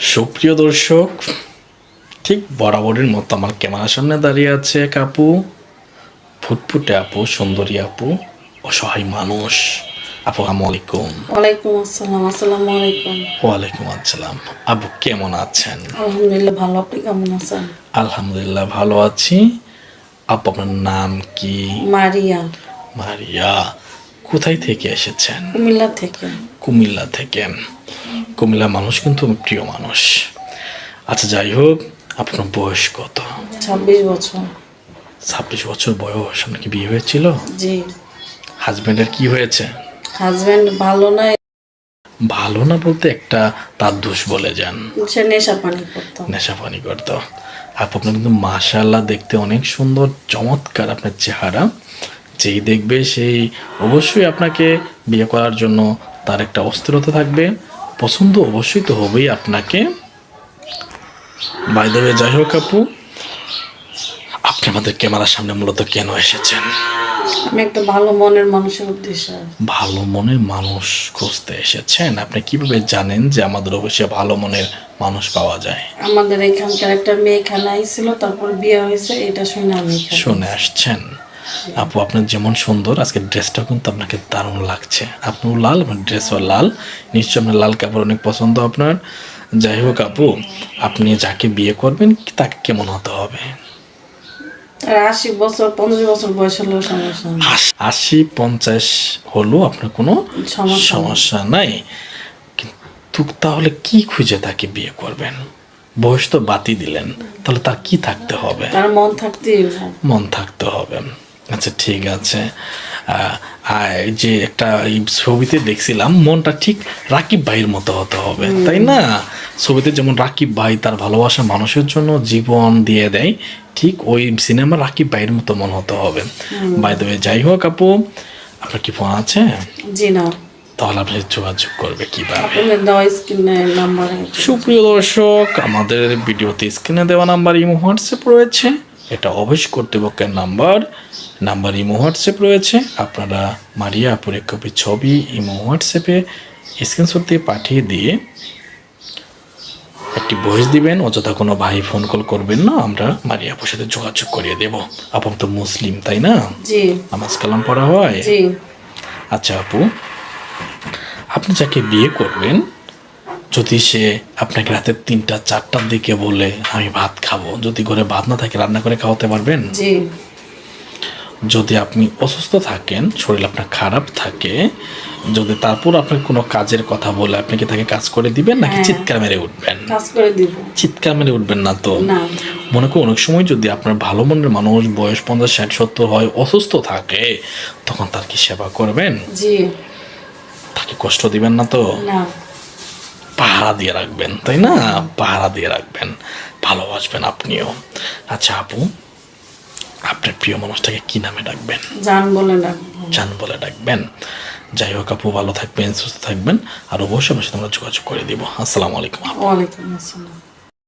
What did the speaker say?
সুপ্রিয় দর্শক, ঠিক বরাবরের মতো আমার ক্যামেরার সামনে দাঁড়িয়ে আছে এক আপু, ফুটফুটে আপু, সুন্দরী আপু, অসহায় মানুষ। আপু আসসালামু আলাইকুম। ওয়ালাইকুম আসসালাম। আসসালামু আলাইকুম। ওয়ালাইকুম আসসালাম। আপু কেমন আছেন? আলহামদুলিল্লাহ ভালো, আপনি কেমন আছেন? আলহামদুলিল্লাহ ভালো আছি। আপু আপনার নাম কি? মারিয়া। মারিয়া। কোথায় থেকে এসেছেন? কুমিল্লা থেকে। কুমিল্লা থেকে। কুমিল্লা মানুষ কিন্তু প্রিয় মানুষ। আচ্ছা, যাই হোক, আপনার বয়স কত? 26 বছর। 26 বছর বয়স। আপনার কি বিয়ে হয়েছিল? জি। হাজবেন্ডের কি হয়েছে? হাজবেন্ড ভালো না। ভালো না বলতে একটা তার দোষ বলে যান। সে নেশা পানি করতো। নেশা পানি করতো। আপু আপনার কিন্তু মাশাআল্লাহ দেখতে অনেক সুন্দর, চমৎকার আপনার চেহারা। যেই দেখবে সেই অবশ্যই আপনাকে বিয়ে করার জন্য তার একটা অস্থিরতা থাকবে। পছন্দ অবশ্যই তো হবেই আপনাকে। বাই দ্য ওয়ে, যাই হোক আপু, আপনি আমাদের ক্যামেরার সামনে মূলত কেন এসেছেন? আমি একটা ভালো মনের মানুষের উদ্দেশ্যে। ভালো মনের মানুষ খুঁজতে এসেছেন? আপনি কিভাবে জানেন যে আমাদের অবশ্যই ভালো মনের মানুষ পাওয়া যায়? আমাদের এখানকার একটা মেয়ে এখানে আইছিল, তারপর বিয়ে হয়েছে, এটা শুনে আমি শুনে আসছেন। আপু আপনার যেমন সুন্দর, আজকে ড্রেসটাও কিন্তু আপনাকে দারুণ লাগছে। আপনিও লাল, আপনার ড্রেসও লাল, নিশ্চয় আপনার লাল কাপড় অনেক পছন্দ আপনার। যাই হোক আপু, আপনি যাকে বিয়ে করবেন তাকে কেমন হতে হবে? 80 বছর 50 বছর বয়স হলেও সমস্যা নেই। 80-50 হলো আপনার কোনো সমস্যা সমস্যা নাই। কিন্তু তাহলে কি খুঁজে তাকে বিয়ে করবেন? বয়স তো বাতি দিলেন, তাহলে তার কি থাকতে হবে? তার মন থাকতেই হবে। মন থাকতে হবে। আচ্ছা ঠিক আছে। এই যে একটা এই ছবিতে দেখছিলাম, মনটা ঠিক রাকিব ভাইয়ের মতো হতে হবে, তাই না? ছবিতে যেমন রাকিব ভাই তার ভালোবাসা মানুষের জন্য জীবন দিয়ে দেয়, ঠিক ওই সিনেমা রাকিব ভাইয়ের মতো মন হতে হবে। বাই দ্য ওয়ে, যাই হোক আপু, আপনার কি ফোন আছে? জি না। তাহলে আপনি যোগাযোগ করবে কিভাবে? আপনাদের দেওয়া স্ক্রিনে নাম্বারে। সুপ্রিয় দর্শক, আমাদের ভিডিওতে স্ক্রিনে দেওয়া নাম্বার ইমো হোয়াটসঅ্যাপ রয়েছে। এটা অবশ্য কর্তৃপক্ষের নাম্বার ইমো হোয়াটসঅ্যাপ রয়েছে। আপনারা মারিয়া আপুর এক কপি ছবি ইমো হোয়াটসঅ্যাপে স্ক্রিনশট দিয়ে পাঠিয়ে দিয়ে একটি ভয়েস দিবেন। অযথা কোনো ভাই ফোন কল করবেন না, আমরা মারিয়া আপুর সাথে যোগাযোগ করিয়ে দেব। আপু তো মুসলিম, তাই না? জি। নামাজ কালাম পড়া হয়? জি। আচ্ছা আপু, আপনি যাকে বিয়ে করবেন, যদি সে আপনাকে রাতের 3টা-4টার দিকে বলে আমি ভাত খাবো, যদি ঘরে ভাত না থাকে রান্না করে খাওয়াতে পারবেন? জি। যদি আপনি অসুস্থ থাকেন, শরীর আপনার খারাপ থাকে, যদি তারপর আপনার কোনো কাজের কথা বলে, আপনি কি তাকে কাজ করে দিবেন নাকি চিৎকার মেরে উঠবেন? কাজ করে দিব। চিৎকার মেরে উঠবেন না তো? না। মনে করুন অনেক সময় যদি আপনার ভালো মনের মানুষ বয়স 50-60-70 হয়, অসুস্থ থাকে, তখন তার কি সেবা করবেন? জি। তাকে কষ্ট দিবেন না তো? না। পাহারা দিয়ে রাখবেন, তাই না? পাহারা দিয়ে রাখবেন, ভালোবাসবেন আপনিও। আচ্ছা আপু, আপনার প্রিয় মানুষটাকে কি নামে ডাকবেন? জান বলে ডাকবো। জান বলে ডাকবেন। যাই হোক আপু, ভালো থাকবেন, সুস্থ থাকবেন, আর অবশ্যই আমার সাথে আমরা যোগাযোগ করে দিব। আসসালামু আলাইকুম। ওয়ালাইকুম আসসালাম।